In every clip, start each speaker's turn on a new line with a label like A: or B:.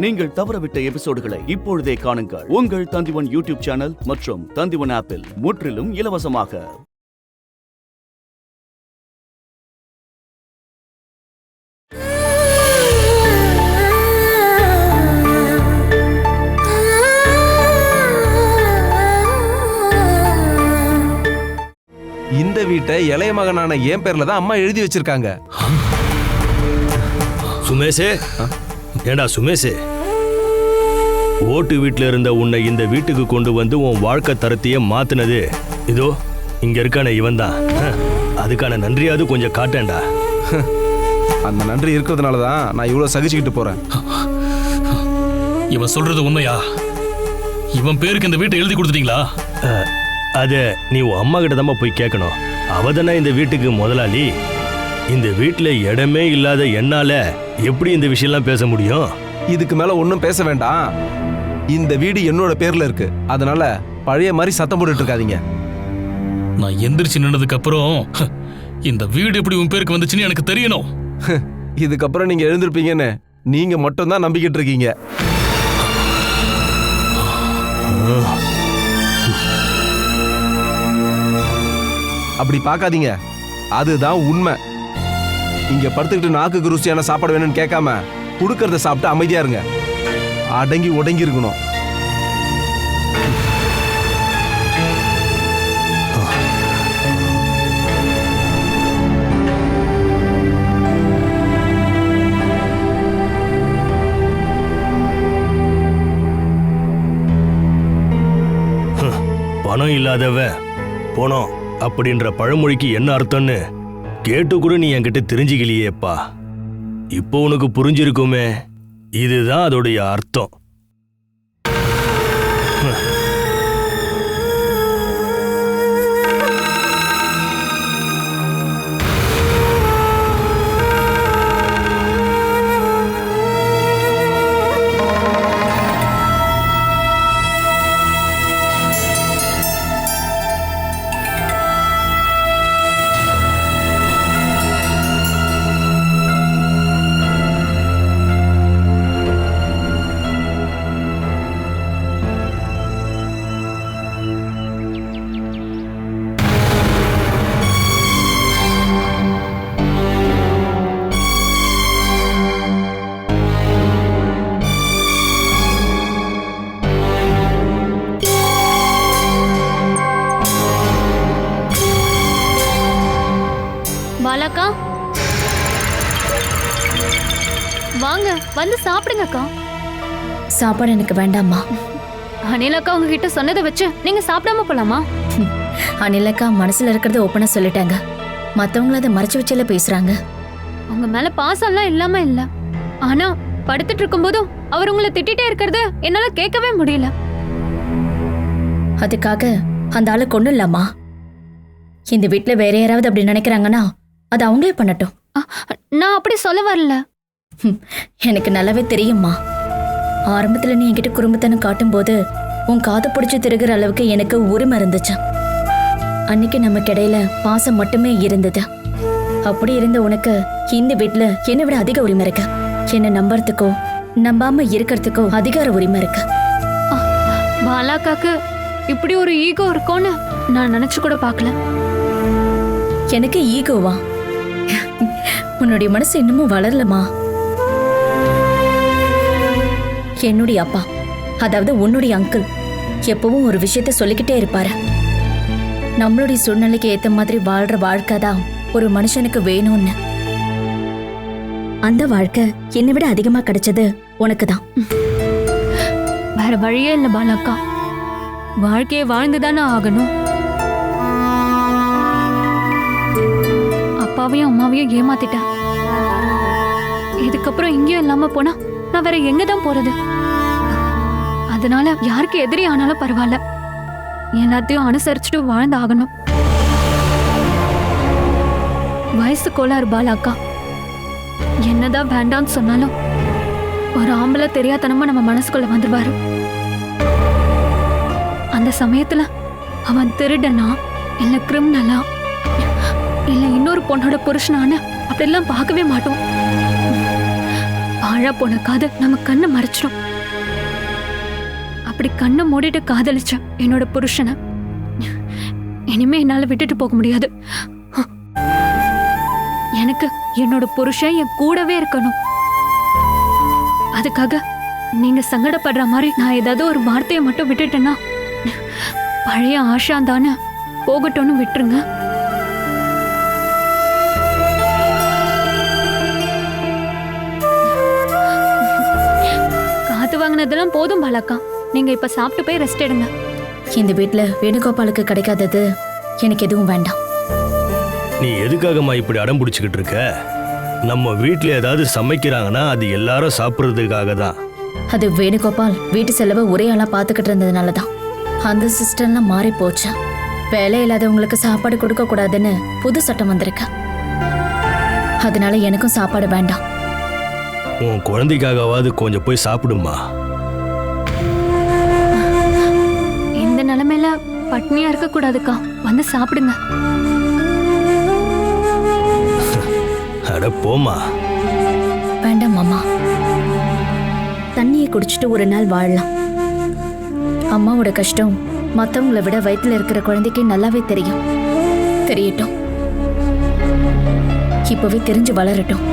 A: நீங்கள் தவறவிட்ட எபிசோடுகளை இப்பொழுதே காணுங்கள். உங்கள் தந்திவன் யூடியூப் சேனல் மற்றும் தந்திவன் ஆப்பில் முற்றிலும் இலவசமாக.
B: இந்த வீட்டை இளைய மகனான என் பேர்ல தான் அம்மா எழுதி வச்சிருக்காங்க.
C: சுமேஷே, ஏண்டா சுமேஷே, ஓட்டு வீட்டுல இருந்த உன்னை இந்த வீட்டுக்கு கொண்டு வந்து உன் வாழ்க்கை தரத்தையே மாத்தினது இதோ இங்க இருக்கான இவன் தான். அதுக்கான நன்றியாவது கொஞ்சம் காட்டேன்டா.
B: அந்த நன்றி இருக்கிறதுனாலதான் நான் இவ்வளவு சகிச்சுக்கிட்டு போறேன்.
D: இவன் சொல்றது உண்மையா? இவன் பேருக்கு இந்த வீட்டை எழுதி கொடுத்துட்டீங்களா?
C: அத நீ உன் அம்மா கிட்ட தான் போய் கேட்கணும். அவதானே இந்த வீட்டுக்கு முதலாளி. இந்த வீட்டுல இடமே இல்லாத என்னால எப்படி இந்த விஷயம்லாம் பேச முடியும்?
B: இதுக்கு மேல ஒன்னும் பேச வேண்டாம். இந்த வீடு என்னோட பேர்ல இருக்கு. அதனால பழைய மாதிரி சத்தம் போட்டுட்டு இருக்காதீங்க.
D: நான் எந்திரிச்சு நின்னதுக்கு அப்புறம் இந்த வீடு எப்படி உன் பேருக்கு வந்துச்சுன்னு எனக்கு தெரியணும்.
B: இதுக்கப்புறம் நீங்க எழுந்திருப்பீங்கன்னு நீங்க மட்டும் தான் நம்பிக்கிட்டு இருக்கீங்க. அப்படி பார்க்காதீங்க, அதுதான் உண்மை. இங்க படுத்துக்கிட்டு நாக்குக்கு ருசியான சாப்பாடு வேணும்னு கேட்காம கொடுக்கறத சாப்பிட்டு அமைதியா இருங்க. அடங்கி ஒடங்கி இருக்கணும்.
C: பணம் இல்லாதவன் போனோம் அப்படின்ற பழமொழிக்கு என்ன அர்த்தம்னு கேட்டு கூட நீ என்கிட்ட தெரிஞ்சுக்கலையேப்பா. இப்போ உனக்கு புரிஞ்சிருக்குமே, இதுதான் அதோடைய அர்த்தம்.
E: பாலாக்கா, வாங்க வந்து சாப்பிடுங்கக்கா.
F: சாப்பாடு எனக்கு வேண்டாமா.
E: அனிலக்கா உங்ககிட்ட சொன்னதை வச்சு நீங்க சாப்பிடாம போலாமா?
F: அனிலக்கா மனசுல இருக்கிறத ஓப்பனா சொல்லிட்டாங்க. மத்தவங்கள அதை மறைச்சு வச்சல பேசுறாங்க.
E: உங்க மேல பாசம்லாம் இல்லாம இல்ல, ஆனா படுத்துட்டு இருக்கும் போதும் அவர் உங்களை திட்டிட்டே இருக்கிறது என்னால கேட்கவே முடியல.
F: அதுக்காக அந்த ஆளை கொண்டு இல்லாமா? இந்த வீட்டுல வேற யாராவது அப்படி நினைக்கிறாங்கன்னா அது அவங்களே பண்ணட்டும்.
E: நான் அப்படி சொல்ல வரல.
F: எனக்கு நல்லாவே தெரியுமா. ஆரம்பத்துல நீ என்கிட்ட குறும்புத்தனம் காட்டும் போது உன் காது பிடிச்சு திருகிற அளவுக்கு எனக்கு உரிமை இருந்துச்சு. அன்னைக்கு நமக்கு இடையில பாசம் மட்டுமே இருந்தது. அப்படி இருந்த உனக்கு இந்த வீட்டுல என்னை விட அதிக உரிமை இருக்கு. என்னை நம்புறதுக்கோ நம்பாம இருக்கிறதுக்கோ அதிகார உரிமை இருக்கு.
E: பாலாக்காக்கு இப்படி ஒரு ஈகோ இருக்கும்னு நான் நினைச்சு கூட பார்க்கல.
F: எனக்கு ஈகோவா? உன்னுடைய மனசு இன்னமும் வளரலமா? என்னுடைய அப்பா, அதாவது உன்னுடைய அங்கிள், எப்பவும் ஒரு விஷயத்த சொல்லிக்கிட்டே இருப்பாரு. நம்மளுடைய சூழ்நிலைக்கு ஏத்த மாதிரி வாழ்ற வாழ்க்கை தான் ஒரு மனுஷனுக்கு வேணும்னு. அந்த வாழ்க்கை என்னை விட அதிகமா கிடைச்சது உனக்கு தான்.
E: வேற வழியே இல்ல பாலாக்கா, வாழ்க்கையை வாழ்ந்துதானே ஆகணும். அப்பாவையும் அம்மாவையும் ஏமாத்திட்டேன். இதுக்கப்புறம் இங்கேயும் இல்லாம போனா நான் வேற எங்க தான் போறது? அதனால யாருக்கு எதிரி ஆனாலும் பரவாயில்ல, எல்லாத்தையும் அனுசரிச்சுட்டு வாழ்ந்து ஆகணும். வயசு கோளாறு பாலாக்கா. என்னதான் வேண்டான்னு சொன்னாலும் ஒரு ஆம்பளை தெரியாதனமா நம்ம மனசுக்குள்ள வந்துருவாரு. அந்த சமயத்துல அவன் திருடனா இல்ல கிரிமினலா இல்ல இன்னொரு பொண்ணோட புருஷனான அப்படிலாம் பார்க்கவே மாட்டோம். பாழா போன காதல் நம்ம கண்ணை மறைச்சிடும். அப்படி கண்ணை மூடிட்டு காதலிச்ச என்னோட புருஷனை இனிமே என்னால விட்டுட்டு போக முடியாது. எனக்கு என்னோட புருஷன் என் கூடவே இருக்கணும். அதுக்காக நீங்க சங்கடப்படுற மாதிரி நான் ஏதாவது ஒரு வார்த்தையை மட்டும் விட்டுட்டேன்னா பழைய ஆஷா தானே போகட்டும்னு விட்டுருங்க. காத்து வாங்கினதெல்லாம் போதும் பாலாக்கா. நீங்க இப்ப சாப்பிட்டு போய் ரெஸ்ட் எடுங்க.
F: இந்த வீட்ல வேணுகோபாலுக்கு கிடைக்காதது எனக்கு எதுவும் வேண்டாம்.
C: நீ எதுக்காகம்மா இப்படி அடம் பிடிச்சிக்கிட்டு இருக்க? நம்ம வீட்டில் ஏதாவது சமைக்கிறாங்கன்னா அது எல்லாரும் சாப்பிட்றதுக்காக தான்.
F: அது வேணுகோபால் வீட்டு செலவை ஒரே ஆளா பாத்துக்கிட்டு இருந்ததுனால தான். அந்த சிஸ்டம்லாம் மாறி போச்சு. வேலை இல்லாதவங்களுக்கு சாப்பாடு கொடுக்க கூடாதுன்னு புது சட்டம் வந்திருக்கு. அதனால எனக்கும் சாப்பாடு வேண்டாம்.
C: உன் குழந்தைக்காகவாது கொஞ்சம் போய் சாப்பிடுமா.
E: இந்த நிலைமையில பட்னியா இருக்க கூடாதுக்கா. வந்து சாப்பிடுங்க.
C: அட போமா.
F: வேண்டாம் மாமா. தண்ணியை குடிச்சிட்டு ஒரு நாள் வாழலாம். அம்மாவோட கஷ்டம் மற்றவங்களை விட வயிற்றுல இருக்கிற குழந்தைக்கு நல்லாவே தெரியும். தெரியட்டும். இப்பவே தெரிஞ்சு வளரட்டும்.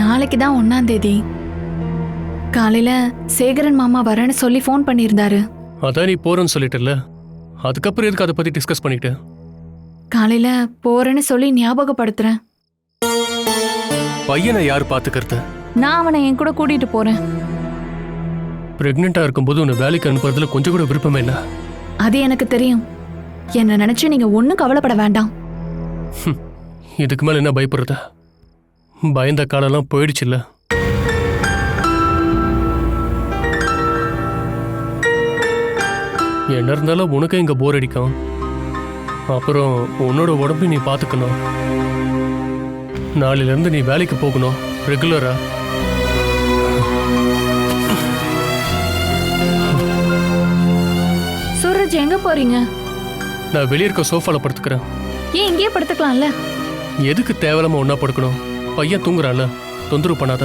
G: நாளைக்கு தான் 1ஆம் தேதி. காலையில சேகரன் மாமா வரேன்னு சொல்லி ஃபோன் பண்ணியிருந்தாரு.
H: அதான் நீ போறேன்னு சொல்லிட்டல, அதுக்கப்புறம் எதுக்கு அதை பத்தி டிஸ்கஸ் பண்ணிட்டு?
G: காலையில போறேன்னு சொல்லி ஞாபகப்படுத்துறேன்.
H: பையனை யார் பாத்துக்கிறது?
G: நான் அவனை என் கூட கூட்டிட்டு போறேன்.
H: பிரெக்னெண்டா இருக்கும்போது உன்னை வேலைக்கு அனுப்புறதுல கொஞ்சம் கூட விருப்பம் என்ன?
G: அது எனக்கு தெரியும். என்ன நினைச்சு நீங்க ஒன்னும் கவலைப்பட வேண்டாம்.
H: இதுக்கு மேல என்ன பயப்படுறத? பயந்த காலெல்லாம் போயிடுச்சுல்ல. என்ன இருந்தாலும் உனக்கு இங்க போர் அடிக்கும். அப்புறம் உன்னோட உடம்பை நீ பாத்துக்கணும். நாளையில இருந்து நீ வேலைக்கு போகணும் ரெகுலரா.
G: சூரஜ் எங்க போறீங்க?
H: நான் வெளியே இருக்க சோஃபால படுத்துக்கிறேன்.
G: ஏன் இங்கேயே படுத்துக்கலாம்ல?
H: எதுக்கு தேவையில்லாம ஒன்னா படுக்கணும்? பையன் தூங்குறான்ல, தொந்தரவு பண்ணாத.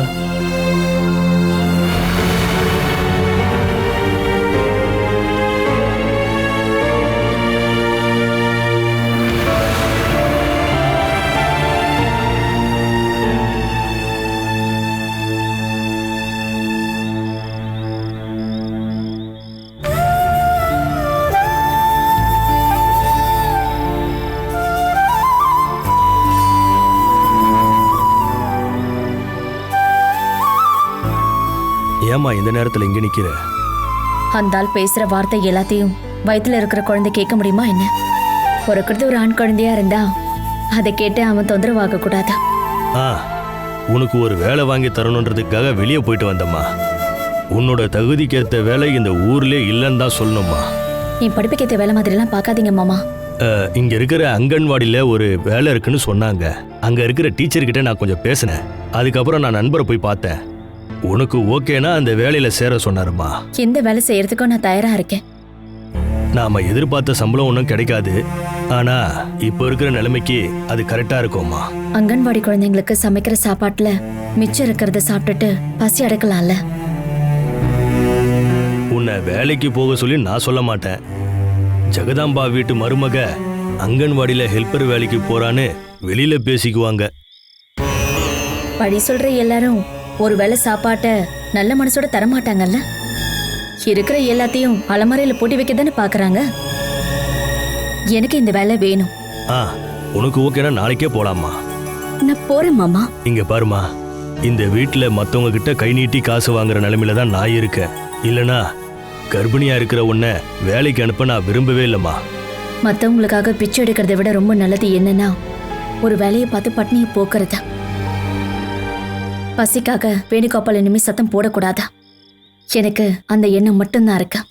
C: ஏமா இந்த நேரத்துல இங்க நிக்கிற?
F: அந்த ஆள் பேசுற வார்த்தை எல்லாத்தையும் வயித்துல இருக்கிற குழந்தை கேட்க முடியுமா என்ன? பிறக்கிறது ஒரு ஆண் குழந்தையா இருந்தா அதை கேட்டு அவன் தொந்தரவாக கூடாது.
C: உனக்கு ஒரு வேலை வாங்கி தரணுன்றதுக்காக வெளியே போயிட்டு வந்தம்மா. உன்னோட தகுதிக்கேற்ற வேலை இந்த ஊர்ல இல்லைன்னு தான் சொல்லணுமா.
F: என் படிப்புக்கேற்ற வேலை மாதிரிலாம் பார்க்காதீங்க மாமா.
C: இங்க இருக்கிற அங்கன்வாடியில ஒரு வேலை இருக்குன்னு சொன்னாங்க. அங்க இருக்கிற டீச்சர்கிட்ட நான் கொஞ்சம் பேசினேன். அதுக்கப்புறம் நான் நண்பரை போய் பார்த்தேன். உனக்கு ஓகேனா அந்த வேலையில சேர சொன்னாருமா.
F: எந்த வேலை செய்யறதுக்கும் நான் தயாரா இருக்கேன்.
C: நாம எதிர்பார்த்த சம்பளம் ஒன்றும் கிடைக்காது. ஆனா இப்ப இருக்கிற நிலைமைக்கு அது கரெக்டா இருக்கும்மா.
F: அங்கன்வாடி குழந்தைங்களுக்கு சமைக்கிற சாப்பாட்டுல மிச்சம் இருக்கிறத சாப்பிட்டுட்டு பசி அடக்கலாம்ல.
C: உன்னை வேலைக்கு போக சொல்லி நான் சொல்ல மாட்டேன். ஜெகதாம்பா வீட்டு மருமக அங்கன்வாடியில ஹெல்ப்பர் வேலைக்கு போறான்னு வெளியில பேசிக்குவாங்க.
F: படி சொல்ற எல்லாரும் ஒருவேளை சாப்பாட்ட நல்ல மனசோட தரமாட்டாங்கல்ல. இருக்கிற எல்லாத்தையும் அலமாரியில போட்டு வைக்க தானே பாக்குறாங்க. எனக்கு இந்த வேலை வேணும்.
C: உனக்கு ஓகேனா நாளைக்கே போலாமா?
F: நான் போறேன் மாமா.
C: இங்க பாருமா, இந்த வீட்டுல மத்தவங்க கிட்ட கை நீட்டி காசு வாங்குற நிலைமையில தான் நான் இருக்கேன். இல்லனா கர்ப்பிணியா இருக்கிற உன்னை வேலைக்கு அனுப்ப நான் விரும்பவே இல்லம்மா.
F: மத்தவங்களுக்காக பிச்சை எடுக்கிறத விட ரொம்ப நல்லது என்னன்னா ஒரு வேலையை பார்த்து பட்னியை போக்குறதா. பசிக்காக வேணுகாப்பால் இனிமே சத்தம் போடக்கூடாதா? எனக்கு அந்த எண்ணம் மட்டும்தான் இருக்கு.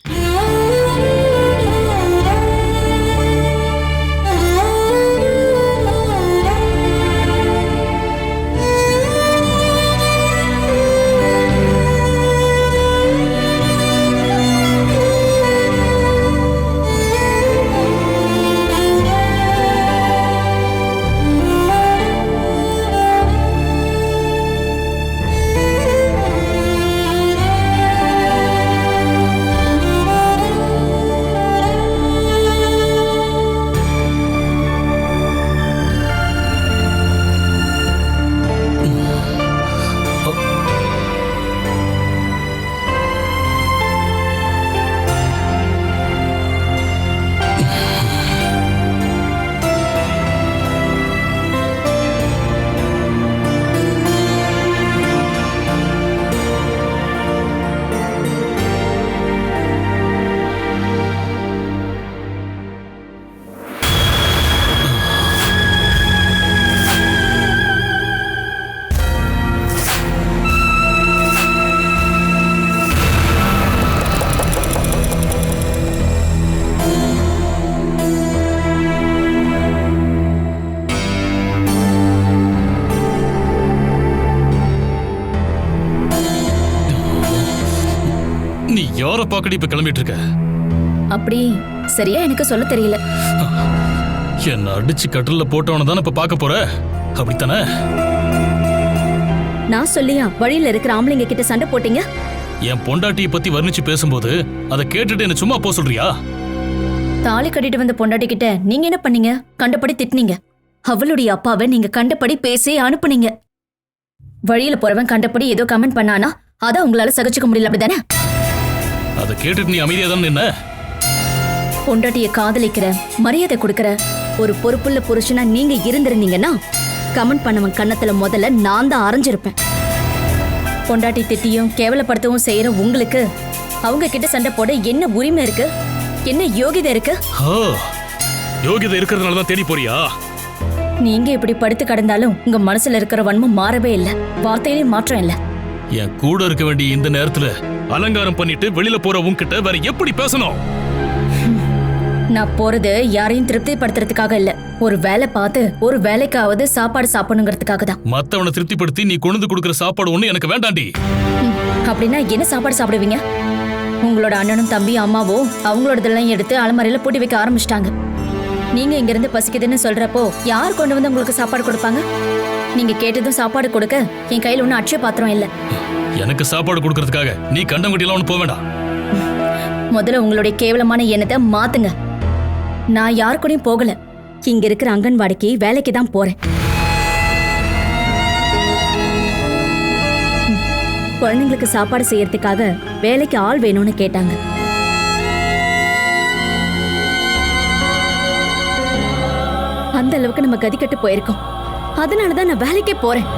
D: நீ யார பாக்கடி இப்ப கிளம்பிட்டு இருக்க?
F: அப்படி சரியா எனக்கு சொல்ல தெரியல.
D: என்ன அடிச்சு கட்டில போட்டவன தானே இப்ப பார்க்க போற, அப்படித்தானே?
F: நான் சொல்லியா வழியில இருக்கிற ஆம்பளைங்க கிட்ட சண்டை போட்டீங்க?
D: என் பொண்டாட்டியை பத்தி வர்ணிச்சு பேசும்போது அதை கேட்டுட்டு என்ன சும்மா போ சொல்றியா?
F: தாலி கட்டிட்டு வந்த பொண்டாட்டி கிட்ட நீங்க என்ன பண்ணீங்க? கண்டபடி திட்டினீங்க. அவளுடைய அப்பாவை நீங்க கண்டபடி பேசி அனுப்புனீங்க. வழியில போறவன் கண்டபடி ஏதோ கமெண்ட் பண்ணானா அத உங்களால சகிச்சுக்க முடியல, அப்படிதானே?
D: அதை கேட்டுட்டு நீ அமைதியா தான் நின்ன.
F: பொண்டாட்டிய காதலிக்கிற, மரியாதை கொடுக்கற ஒரு பொறுப்புள்ள புருஷனா நீங்க இருந்திருந்தீங்கன்னா கமெண்ட் பண்ணவன் கன்னத்துல முதல்ல நான் தான் அரைஞ்சிருப்பேன். பொண்டாட்டி திட்டியும் கேவலப்படுத்தவும் செய்யற உங்களுக்கு அவங்க கிட்ட சண்டை போட என்ன உரிமை இருக்கு? என்ன யோகிதை இருக்கு?
D: யோகிதை இருக்கிறதுனால தான் தேடி போறியா?
F: நீங்க இப்படி படுத்து கடந்தாலும் உங்க மனசுல இருக்கிற வன்மம் மாறவே இல்ல, வார்த்தையிலேயும் மாற்றம் இல்ல.
D: என் கூட இருக்க வேண்டிய இந்த நேரத்துல அலங்காரம் பண்ணிட்டு வெளியில போற உன்கிட்ட வேற எப்படி பேசணும்?
F: நான் போறது யாரையும் திருப்திப்படுத்துறதுக்காக இல்ல, ஒரு வேலை பார்த்து ஒரு வேலைக்காவது சாப்பாடு சாப்பிடணுங்கிறதுக்காக தான்.
D: மத்தவனை திருப்திப்படுத்தி நீ கொண்டு கொடுக்கிற சாப்பாடு ஒண்ணு எனக்கு வேண்டாண்டி.
F: அப்படின்னா என்ன சாப்பாடு சாப்பிடுவீங்க? உங்களோட அண்ணனும் தம்பி அம்மாவோ அவங்களோடதெல்லாம் எடுத்து அலமாரியில பூட்டி வைக்க ஆரம்பிச்சிட்டாங்க. நீங்க இங்க இருந்து பசிக்குதுன்னு சொல்றப்போ யார் கொண்டு வந்து உங்களுக்கு சாப்பாடு கொடுப்பாங்க? நீங்க கேட்டதும் சாப்பாடு கொடுக்க என் கையில ஒன்னும் அட்சய பாத்திரம் இல்ல.
D: எனக்கு சாப்பாடு கொடுக்கறதுக்காக நீ கண்டங்குட்டிலாம் ஒண்ணு போக வேண்டாம்.
F: முதல்ல உங்களுடைய கேவலமான எண்ணத்தை மாத்துங்க. நான் யாரு கூடயும் போகல, இங்க இருக்கிற அங்கன்வாடிக்கு வேலைக்கு தான் போறேன். குழந்தைங்களுக்கு சாப்பாடு செய்யறதுக்காக வேலைக்கு ஆள் வேணும்னு கேட்டாங்க. அந்த அளவுக்கு நம்ம கதிக்கட்டு போயிருக்கோம். அதனாலதான் நான் வேலைக்கே போறேன்.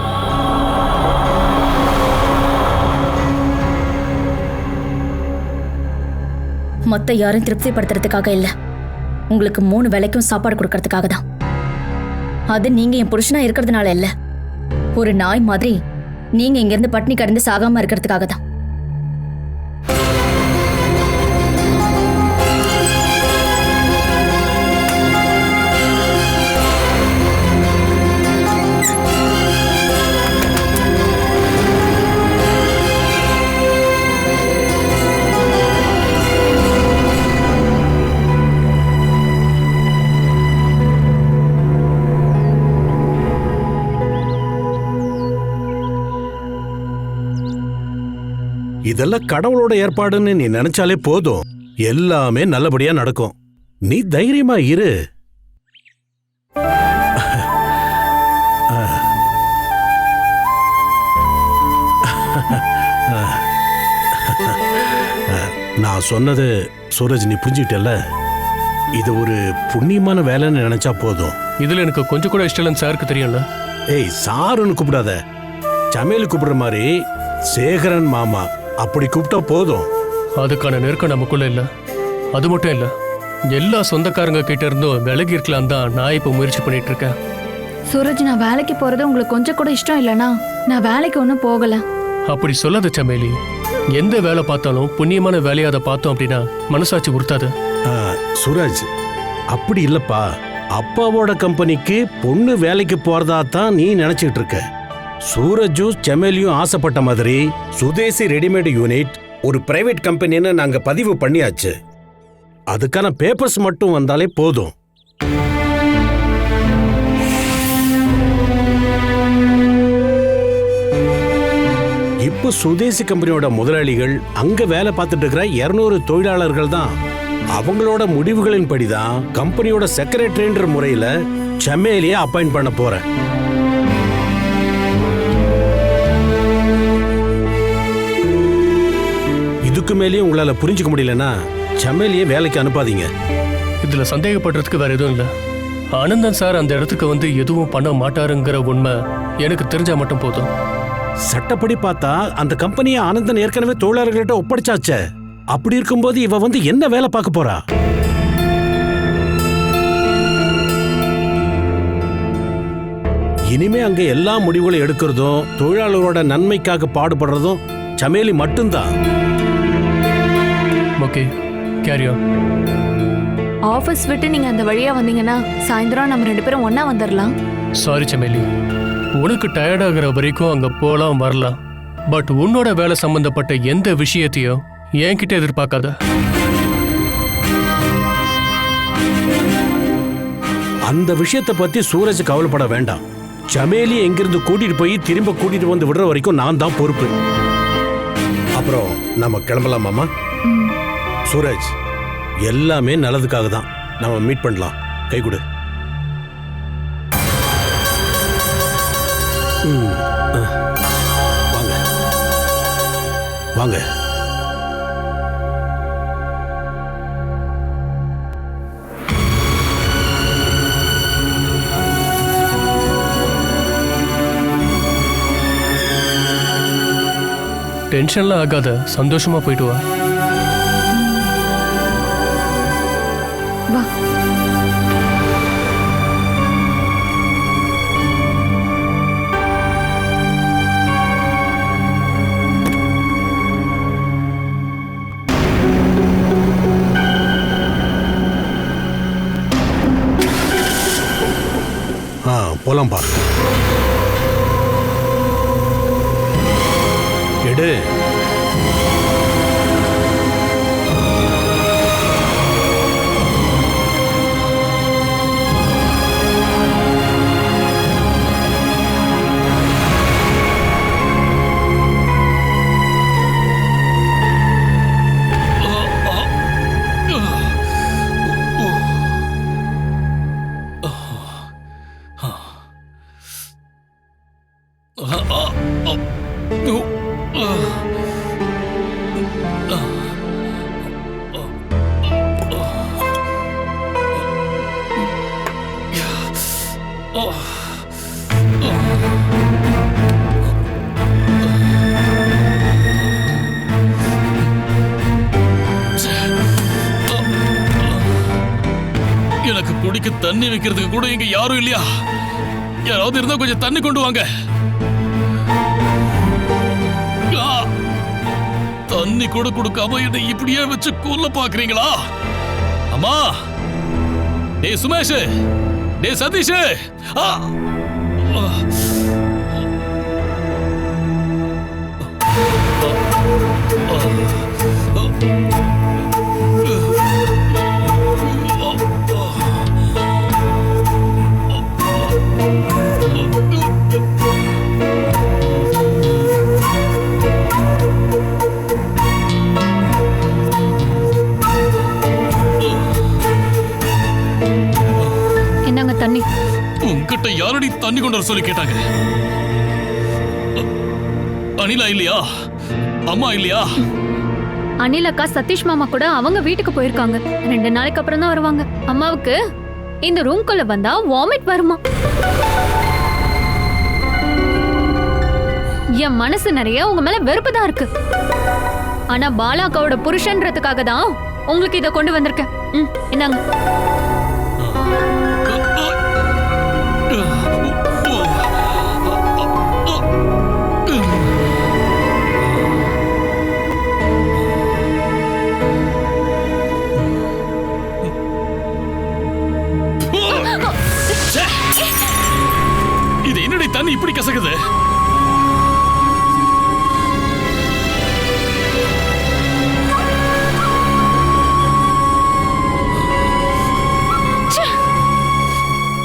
F: மொத்த யாரும் திருப்திப்படுத்துறதுக்காக இல்ல, உங்களுக்கு 3 வேளைக்கும் சாப்பாடு கொடுக்கறதுக்காக தான். அது நீங்க என் புருஷனா இருக்கிறதுனால இல்ல, ஒரு நாய் மாதிரி நீங்க இங்க இருந்து பட்டினி கடந்து சாகாம இருக்கிறதுக்காக தான்.
I: இதெல்லாம் கடவுளோட ஏற்பாடுன்னு நீ நினைச்சாலே போதும், எல்லாமே நல்லபடியா நடக்கும். நீ தைரியமா இரு. நான் சொன்னது சூரஜ் நீ புரிஞ்சுக்கிட்டல. இது ஒரு புண்ணியமான வேலைன்னு நினைச்சா போதும்.
H: இதுல எனக்கு கொஞ்சம் கூட இஷ்டம் இல்லைன்னு சாருக்கு தெரியும்ல.
I: ஏய் சாருன்னு கூப்பிடாத, சமையல் கூப்பிடுற மாதிரி சேகரன் மாமா அப்படி கூப்பிட்டா போதும்.
H: அதுக்கான நெருக்கம் நமக்குள்ள இல்ல. அது மட்டும் இல்ல, எல்லா சொந்தக்காரங்க கிட்ட இருந்தும் விலகி இருக்கலாம் தான் நான் இப்ப முயற்சி பண்ணிட்டு இருக்கேன்.
G: சூரஜ், நான் வேலைக்கு போறது உங்களுக்கு கொஞ்சம் கூட இஷ்டம் இல்லைனா நான் வேலைக்கு ஒன்றும் போகல.
H: அப்படி சொல்லாத சமேலி. எந்த வேலை பார்த்தாலும் புண்ணியமான வேலையை அதை பார்த்தோம் அப்படின்னா மனசாட்சி உறுத்தாது.
I: சூரஜ் அப்படி இல்லப்பா, அப்பாவோட கம்பெனிக்கு பொண்ணு வேலைக்கு போறதா தான் நீ நினைச்சிட்டு இருக்க. சூரஜும் செமேலியும் ஆசைப்பட்ட மாதிரி சுதேசி ரெடிமேட் யூனிட் ஒரு பிரைவேட் கம்பெனின்னு நாங்க பதிவு பண்ணியாச்சு. அதுக்கான பேப்பர்ஸ் மட்டும் வந்தாலே போதும். இப்போ சுதேசி கம்பெனியோட முதலாளிகள் அங்க வேலை பார்த்துட்டு இருக்கிற 200 தொழிலாளர்கள் தான். அவங்களோட முடிவுகளின்படிதான் கம்பெனியோட செக்ரட்டரின்ற முறையில செமேலியை அப்பாயிண்ட் பண்ண போறேன். இதுக்கு மேலேயும் உங்களால புரிஞ்சுக்க முடியலன்னா செமேலியை வேலைக்கு அனுப்பாதீங்க.
H: இதுல சந்தேகப்படுறதுக்கு வேற எதுவும் இல்ல. ஆனந்தன் சார் அந்த இடத்துக்கு வந்து எதுவும் பண்ண மாட்டாருங்கிற உண்மை எனக்கு தெரிஞ்சா மட்டும் போதும்.
I: சட்டப்படி பார்த்தா அந்த கம்பெனியை ஆனந்தன் ஏற்கனவே தொழிலாளர்கிட்ட ஒப்படைச்சாச்சே. அப்படி இருக்கும்போது இவ வந்து என்ன வேலை பார்க்க போறா? இனிமே அங்க எல்லா முடிவுகளும் எடுக்கிறதும் தொழிலாளர்களோட நன்மைக்காக பாடுபடுறதும் சமேலி மட்டும்தான்.
H: Okay, carry on.
G: ஆஃபீஸ் விட்டு நீங்க அந்த வழியா வந்தீங்கன்னா சாயந்தரம் நம்ம 2 பேரும் ஒண்ணா வந்துடலாம்.
H: சாரி சமேலி, உனக்கு டயர்ட் ஆகிற வரைக்கும் அங்க போலாம் வரலாம். பட் உன்னோட வேலை சம்பந்தப்பட்ட எந்த விஷயத்தையும் என்கிட்ட எதிர்பார்க்காத.
I: அந்த விஷயத்தை பத்தி சூரஜ் கவலைப்பட வேண்டாம். சமேலி எங்கிருந்து கூட்டிட்டு போய் திரும்ப கூட்டிட்டு வந்து விடுற வரைக்கும் நான் தான் பொறுப்பு. அப்புறம் நம்ம கிளம்பலாம் மாமா. சூரஜ், எல்லாமே நல்லதுக்காக தான். நம்ம மீட் பண்ணலாம். கை கொடு. வாங்க வாங்க.
H: டென்ஷன்லாம் ஆகாத, சந்தோஷமா போயிட்டு வா.
G: வா.
I: போலாம் பா. எடு.
D: எனக்கு குடிக்க தண்ணி வைக்கிறதுக்கு கூட இங்க யாரும் இல்லையா? யாராவது இருந்தா கொஞ்சம் தண்ணி கொண்டு வாங்க. தண்ணி கூட கொடுக்காம என்னை இப்படியே வச்சு கொல்ல பாக்குறீங்களா? அம்மா, டே சுமேஷ், டே சதீஷ்,
E: என்னங்க தண்ணி?
D: உங்ககிட்ட யாரடி தண்ணி கொண்டு வர சொல்லி கேட்டாங்க? அனிலா இல்லையா? அம்மா இல்லையா?
E: அனில் அக்கா சதீஷ் மாமா கூட அவங்க வீட்டுக்கு போயிருக்காங்க. 2 நாளைக்கு அப்புறம் தான் வருவாங்க. அம்மாவுக்கு இந்த ரூம்குள்ள வந்தா வாமிட் வருமா. என் மனசு நிறைய உங்க மேல வெறுப்பு தான் இருக்கு. ஆனா பாலா அக்காவோட புருஷன்றதுக்காக தான் உங்களுக்கு இதை கொண்டு வந்திருக்கேன். இந்தாங்க.
D: இது என்னடி தண்ணி இப்படி கசக்குது?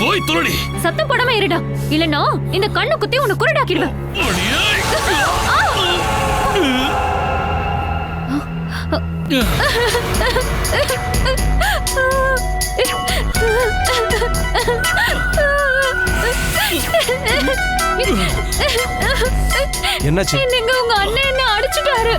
D: போய் தொலடி.
E: சத்தம் போடாம இருடா, இல்லனா இந்த கண்ணு குத்தி உன்னை குருடாக்கிடுவேன்.
B: என்னாச்சு?
E: நீங்க உங்க அண்ணன் என்ன அடிச்சிட்டாரு.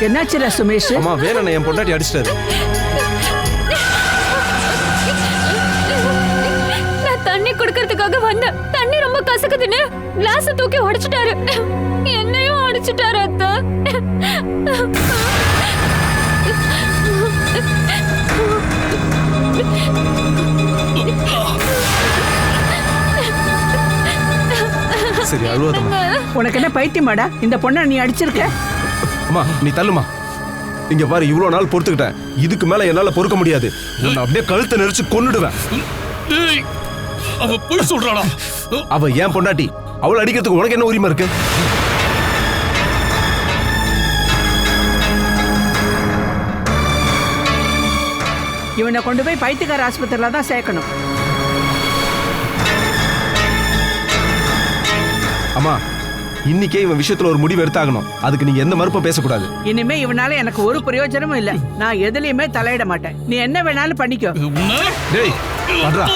J: என்னாச்சுடா சுமேஷ்?
B: அம்மா வேணா என் பொண்டாட்டி அடிச்சிட்டாரு.
E: நான் தண்ணி குடிக்கிறதுக்காக வந்தேன். தண்ணி ரொம்ப கசக்குதுன்னு கிளாஸ தூக்கி உடைச்சிட்டாரு. என்னையும் அடிச்சிட்டாரு அத்தை.
B: சரி அழுவாதம்மா.
J: உனக்கு என்ன பைத்தியமாடா? இந்த பொண்ணை நீ அடிச்சிருக்க?
B: அம்மா நீ தள்ளுமா. இங்க பாரு, இவ்வளவு நாள் பொறுத்துக்கிட்டேன். இதுக்கு மேல என்னால பொறுக்க முடியாது. உன்னை அப்படியே கழுத்தை நெரிச்சு கொன்னுடுவேன்.
D: அவ போய் சொல்றாளா?
B: அவ ஏன் பொண்டாட்டி. அவளை அடிக்கிறதுக்கு உனக்கு என்ன உரிமை இருக்கு?
J: இவனை கொண்டு போய் பைத்தியக்கார ஆஸ்பத்திரியில தான் சேர்க்கணும்.
B: அம்மா இன்னைக்கே இவன் விஷயத்துல ஒரு முடிவு எடுத்தாகணும். அதுக்கு நீங்க எந்த மறுப்பும் பேசக்கூடாது.
J: இனிமே இவனால எனக்கு ஒரு பிரயோஜனமும் இல்ல. நான் எதுலயுமே தலையிட மாட்டேன். நீ என்ன வேணாலும் பண்ணிக்கோ.
B: டேய் பண்றா.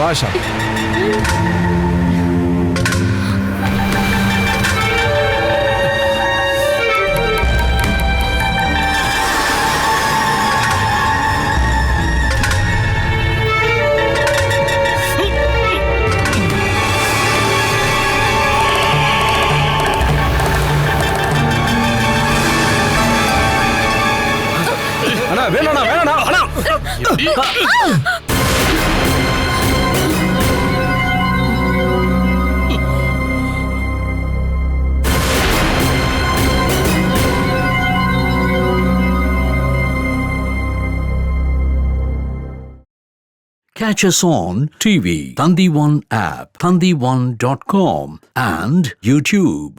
B: வாஷா. அண்ணா வேணாண்ணா வேணாண்ணா அண்ணா.
K: Catch us on TV, Thandivan app, thandivan.com and YouTube.